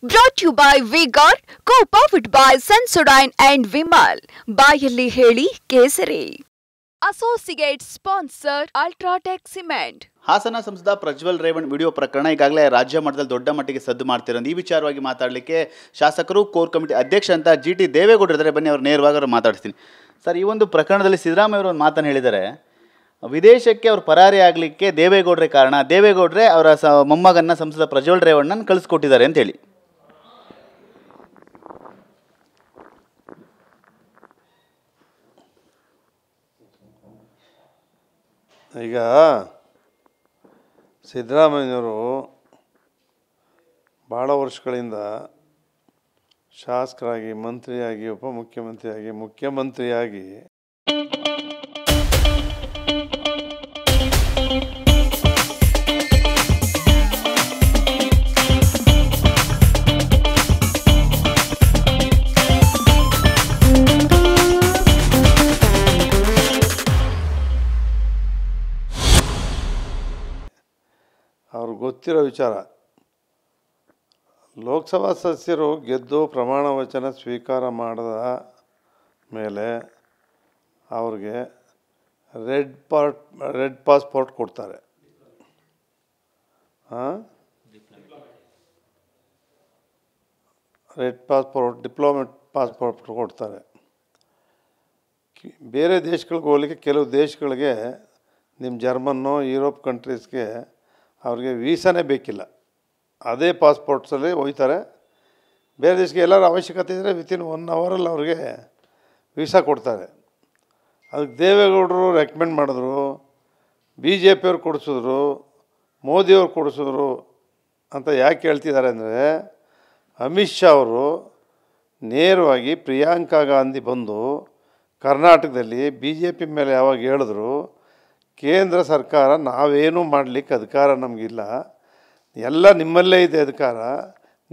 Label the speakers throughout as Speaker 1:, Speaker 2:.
Speaker 1: Brought to you by V-Guard, co-powered by Sensodyne and Vimal. ಬಾಯಲ್ಲಿ ಹೇಳಿ ಕೇಸರಿ. Associate sponsor Ultratech Cement.
Speaker 2: Hassan ಸಂಸದ Prajwal Revanna video ಪ್ರಕರಣ ಈಗಾಗಲೇ ರಾಜ್ಯ ಮಟ್ಟದಲ್ಲಿ ದೊಡ್ಡ ಮಟ್ಟಿಗೆ ಸದ್ದು ಮಾಡ್ತಿರೋದು. ಈ ವಿಚಾರವಾಗಿ ಮಾತಾಡಲಿಕ್ಕೆ ಶಾಸಕರು ಕೋರ್ ಕಮಿಟಿ ಅಧ್ಯಕ್ಷ ಅಂತ GT ದೇವೇಗೌಡರು ಇದ್ದಾರೆ. ಬನ್ನಿ ಅವ್ರು ನೇರವಾಗಿ ಮಾತಾಡ್ತೀನಿ. ಸರ್, ಈ ಒಂದು ಪ್ರಕರಣದಲ್ಲಿ ಸಿದ್ದರಾಮಯ್ಯ ಅವರು ಒಂದು ಮಾತನ್ನು ಹೇಳಿದ್ದಾರೆ. ವಿದೇಶಕ್ಕೆ ಅವರು ಪರಾರಿ ಆಗಲಿಕ್ಕೆ ದೇವೇಗೌಡರೇ ಕಾರಣ, ದೇವೇಗೌಡರೇ ಅವರ ಮೊಮ್ಮಗನ್ನ ಸಂಸದ ಪ್ರಜ್ವಲ್ ರೇವಣ್ಣನ ಕಳಿಸ್ಕೊಟ್ಟಿದ್ದಾರೆ ಅಂತೇಳಿ.
Speaker 3: ಈಗ ಸಿದ್ದರಾಮಯ್ಯವರು ಭಾಳ ವರ್ಷಗಳಿಂದ ಶಾಸಕರಾಗಿ, ಮಂತ್ರಿಯಾಗಿ, ಉಪಮುಖ್ಯಮಂತ್ರಿಯಾಗಿ, ಮುಖ್ಯಮಂತ್ರಿಯಾಗಿ ಅವ್ರಿಗೆ ಗೊತ್ತಿರೋ ವಿಚಾರ. ಲೋಕಸಭಾ ಸದಸ್ಯರು ಗೆದ್ದು ಪ್ರಮಾಣ ವಚನ ಸ್ವೀಕಾರ ಮಾಡಿದ ಮೇಲೆ ಅವ್ರಿಗೆ ರೆಡ್ ಪಾಸ್ಪೋರ್ಟ್ ಕೊಡ್ತಾರೆ. ರೆಡ್ ಪಾಸ್ಪೋರ್ಟ್, ಡಿಪ್ಲೊಮೆಟ್ ಪಾಸ್ಪೋರ್ಟ್ ಕೊಡ್ತಾರೆ. ಬೇರೆ ದೇಶಗಳಿಗೆ ಹೋಗ್ಲಿಕ್ಕೆ ಕೆಲವು ದೇಶಗಳಿಗೆ, ನಿಮ್ಮ ಜರ್ಮನ್ನು, ಯುರೋಪ್ ಕಂಟ್ರೀಸ್ಗೆ ಅವ್ರಿಗೆ ವೀಸಾನೇ ಬೇಕಿಲ್ಲ, ಅದೇ ಪಾಸ್ಪೋರ್ಟ್ಸಲ್ಲಿ ಹೋಗ್ತಾರೆ. ಬೇರೆ ದೇಶಕ್ಕೆ ಎಲ್ಲರೂ ಅವಶ್ಯಕತೆ ಇದ್ದರೆ ವಿತಿನ್ 1 ಅವರಲ್ಲಿ ಅವ್ರಿಗೆ ವೀಸಾ ಕೊಡ್ತಾರೆ. ಅದಕ್ಕೆ ದೇವೇಗೌಡರು ರೆಕಮೆಂಡ್ ಮಾಡಿದ್ರು, BJP ಅವ್ರು ಕೊಡಿಸಿದ್ರು, ಮೋದಿಯವ್ರು ಕೊಡಿಸಿದ್ರು ಅಂತ ಯಾಕೆ ಹೇಳ್ತಿದ್ದಾರೆ ಅಂದರೆ, ಅಮಿತ್ ಶಾ ಅವರು ನೇರವಾಗಿ ಪ್ರಿಯಾಂಕಾ ಗಾಂಧಿ ಬಂದು ಕರ್ನಾಟಕದಲ್ಲಿ BJP ಮೇಲೆ ಯಾವಾಗ ಹೇಳಿದ್ರು, ಕೇಂದ್ರ ಸರ್ಕಾರ ನಾವೇನೂ ಮಾಡಲಿಕ್ಕೆ ಅಧಿಕಾರ ನಮಗಿಲ್ಲ, ಎಲ್ಲ ನಿಮ್ಮಲ್ಲೇ ಇದೆ ಅಧಿಕಾರ,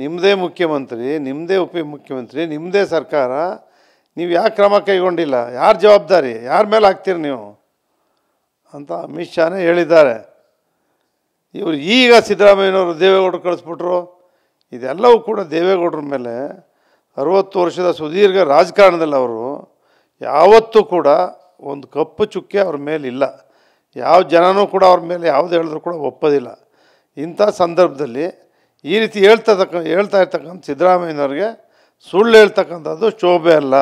Speaker 3: ನಿಮ್ಮದೇ ಮುಖ್ಯಮಂತ್ರಿ, ನಿಮ್ಮದೇ ಉಪಮುಖ್ಯಮಂತ್ರಿ, ನಿಮ್ಮದೇ ಸರ್ಕಾರ, ನೀವು ಯಾಕೆ ಕ್ರಮ ಕೈಗೊಂಡಿಲ್ಲ, ಯಾರು ಜವಾಬ್ದಾರಿ, ಯಾರ ಮೇಲೆ ಹಾಕ್ತೀರಿ ನೀವು ಅಂತ ಅಮಿತ್ ಶಾನೇ ಹೇಳಿದ್ದಾರೆ. ಇವರು ಈಗ ಸಿದ್ದರಾಮಯ್ಯನವರು ದೇವೇಗೌಡರು ಕಳಿಸ್ಬಿಟ್ರು. ಇದೆಲ್ಲವೂ ಕೂಡ ದೇವೇಗೌಡರ ಮೇಲೆ 60 ವರ್ಷದ ಸುದೀರ್ಘ ರಾಜಕಾರಣದಲ್ಲಿ ಅವರು ಯಾವತ್ತೂ ಕೂಡ ಒಂದು ಕಪ್ಪು ಚುಕ್ಕೆ ಅವ್ರ ಮೇಲಿಲ್ಲ. ಯಾವ ಜನನೂ ಕೂಡ ಅವ್ರ ಮೇಲೆ ಯಾವುದು ಹೇಳಿದ್ರು ಕೂಡ ಒಪ್ಪೋದಿಲ್ಲ. ಇಂಥ ಸಂದರ್ಭದಲ್ಲಿ ಈ ರೀತಿ ಹೇಳ್ತಾ ಇರ್ತಕ್ಕಂಥ ಸಿದ್ದರಾಮಯ್ಯನವ್ರಿಗೆ ಸುಳ್ಳು ಹೇಳ್ತಕ್ಕಂಥದ್ದು ಶೋಭೆ ಅಲ್ಲ.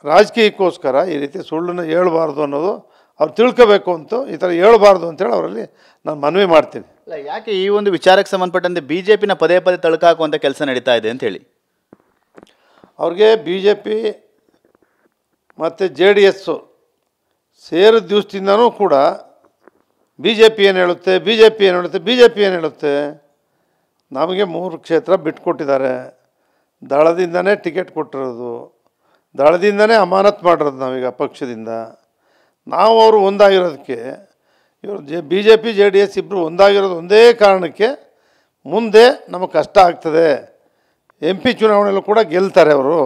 Speaker 3: ರಾಜಕೀಯಕ್ಕೋಸ್ಕರ ಈ ರೀತಿ ಸುಳ್ಳನ್ನು ಹೇಳಬಾರ್ದು ಅನ್ನೋದು ಅವ್ರು ತಿಳ್ಕೋಬೇಕು ಅಂತ, ಈ ಥರ ಹೇಳಬಾರ್ದು ಅಂತೇಳಿ ಅವರಲ್ಲಿ ನಾನು ಮನವಿ ಮಾಡ್ತೀನಿ.
Speaker 2: ಅಲ್ಲ, ಯಾಕೆ ಈ ಒಂದು ವಿಚಾರಕ್ಕೆ ಸಂಬಂಧಪಟ್ಟಂತೆ BJPನ ಪದೇ ಪದೇ ತಳ್ಕಾಕುವಂಥ ಕೆಲಸ ನಡೀತಾ ಇದೆ ಅಂತೇಳಿ
Speaker 3: ಅವ್ರಿಗೆ BJP ಮತ್ತು JDS ಸೇರಿದ ದಿವಸದಿಂದನೂ ಕೂಡ BJP ಏನು ಹೇಳುತ್ತೆ, BJP ಏನು ಹೇಳುತ್ತೆ, ನಮಗೆ 3 ಕ್ಷೇತ್ರ ಬಿಟ್ಕೊಟ್ಟಿದ್ದಾರೆ, ದಳದಿಂದನೇ ಟಿಕೆಟ್ ಕೊಟ್ಟಿರೋದು, ದಳದಿಂದನೇ ಅಮಾನತ್ ಮಾಡಿರೋದು ನಾವೀಗ ಪಕ್ಷದಿಂದ. ನಾವು ಅವರು ಒಂದಾಗಿರೋದಕ್ಕೆ, ಇವರು BJP JDS ಇಬ್ಬರು ಒಂದಾಗಿರೋದು ಒಂದೇ ಕಾರಣಕ್ಕೆ ಮುಂದೆ ನಮಗೆ ಕಷ್ಟ ಆಗ್ತದೆ. MP ಚುನಾವಣೆಯಲ್ಲೂ ಕೂಡ ಗೆಲ್ತಾರೆ ಅವರು,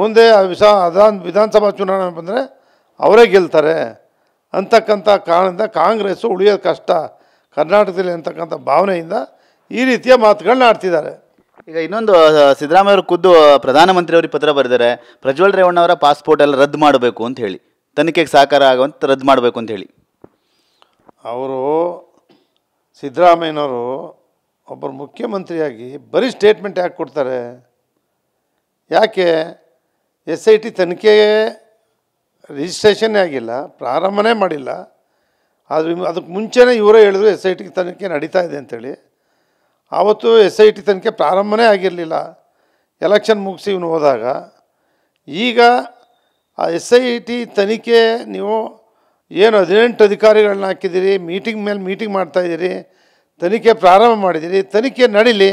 Speaker 3: ಮುಂದೆ ವಿಧಾನಸಭಾ ಚುನಾವಣೆ ಬಂದರೆ ಅವರೇ ಗೆಲ್ತಾರೆ ಅಂತಕ್ಕಂಥ ಕಾರಣದಿಂದ ಕಾಂಗ್ರೆಸ್ಸು ಉಳಿಯೋದು ಕಷ್ಟ ಕರ್ನಾಟಕದಲ್ಲಿ ಅಂತಕ್ಕಂಥ ಭಾವನೆಯಿಂದ ಈ ರೀತಿಯ ಮಾತುಗಳನ್ನ ಆಡ್ತಿದ್ದಾರೆ.
Speaker 2: ಈಗ ಇನ್ನೊಂದು, ಸಿದ್ದರಾಮಯ್ಯ ಅವರು ಖುದ್ದು ಪ್ರಧಾನಮಂತ್ರಿಯವರಿಗೆ ಪತ್ರ ಬರೆದಿದ್ದಾರೆ, ಪ್ರಜ್ವಲ್ ರೇವಣ್ಣ ಅವರ ಪಾಸ್ಪೋರ್ಟ್ ಎಲ್ಲ ರದ್ದು ಮಾಡಬೇಕು ಅಂತ ಹೇಳಿ, ತನಿಖೆಗೆ ಸಹಕಾರ ಆಗುವಂತ ರದ್ದು ಮಾಡಬೇಕು ಅಂತ ಹೇಳಿ.
Speaker 3: ಅವರು ಸಿದ್ದರಾಮಯ್ಯನವರು ಒಬ್ಬರು ಮುಖ್ಯಮಂತ್ರಿಯಾಗಿ ಬರೀ ಸ್ಟೇಟ್ಮೆಂಟ್ ಯಾಕೆ ಕೊಡ್ತಾರೆ? ಯಾಕೆ SIT ತನಿಖೆ ರಿಜಿಸ್ಟ್ರೇಷನ್ನೇ ಆಗಿಲ್ಲ, ಪ್ರಾರಂಭನೇ ಮಾಡಿಲ್ಲ. ಅದಕ್ಕೆ ಮುಂಚೆನೇ ಇವರೇ ಹೇಳಿದ್ರು SIT ತನಿಖೆ ನಡೀತಾ ಇದೆ ಅಂಥೇಳಿ. ಆವತ್ತು SIT ತನಿಖೆ ಪ್ರಾರಂಭನೇ ಆಗಿರಲಿಲ್ಲ, ಎಲೆಕ್ಷನ್ ಮುಗಿಸಿ ಇವನು ಹೋದಾಗ. ಈಗ ಆ SIT ತನಿಖೆ ನೀವು ಏನು 18 ಅಧಿಕಾರಿಗಳನ್ನ ಹಾಕಿದ್ದೀರಿ, ಮೀಟಿಂಗ್ ಮೇಲೆ ಮೀಟಿಂಗ್ ಮಾಡ್ತಾಯಿದ್ದೀರಿ, ತನಿಖೆ ಪ್ರಾರಂಭ ಮಾಡಿದ್ದೀರಿ, ತನಿಖೆ ನಡೀಲಿ,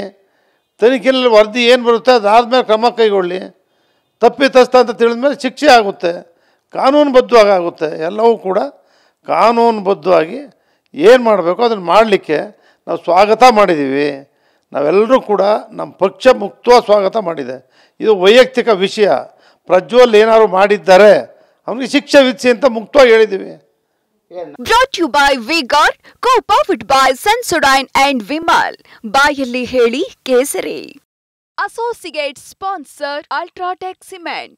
Speaker 3: ತನಿಖೆಯಲ್ಲಿ ವರದಿ ಏನು ಬರುತ್ತೆ ಅದಾದಮೇಲೆ ಕ್ರಮ ಕೈಗೊಳ್ಳಿ. ತಪ್ಪಿತಸ್ಥ ಅಂತ ತಿಳಿದ್ಮೇಲೆ ಶಿಕ್ಷೆ ಆಗುತ್ತೆ, ಕಾನೂನುಬದ್ಧವಾಗಿ ಆಗುತ್ತೆ. ಎಲ್ಲವೂ ಕೂಡ ಕಾನೂನುಬದ್ಧವಾಗಿ ಏನು ಮಾಡಬೇಕು ಅದನ್ನು ಮಾಡಲಿಕ್ಕೆ ನಾವು ಸ್ವಾಗತ ಮಾಡಿದ್ದೀವಿ. ನಾವೆಲ್ಲರೂ ಕೂಡ ನಮ್ಮ ಪಕ್ಷ ಮುಕ್ತವಾಗಿ ಸ್ವಾಗತ ಮಾಡಿದೆ. ಇದು ವೈಯಕ್ತಿಕ ವಿಷಯ. ಪ್ರಜ್ವಲ್ ಏನಾದ್ರು ಮಾಡಿದ್ದಾರೆ ಅವನಿಗೆ ಶಿಕ್ಷೆ ವಿಧಿಸಿ ಅಂತ ಮುಕ್ತವಾಗಿ ಹೇಳಿದ್ದೀವಿ.
Speaker 1: Brought to you by Vigor, co-powered by Sensodyne and Vimal. ಬಾಯಲ್ಲಿ ಹೇಳಿ ಕೇಸರಿ. Associate sponsor Ultratech Cement.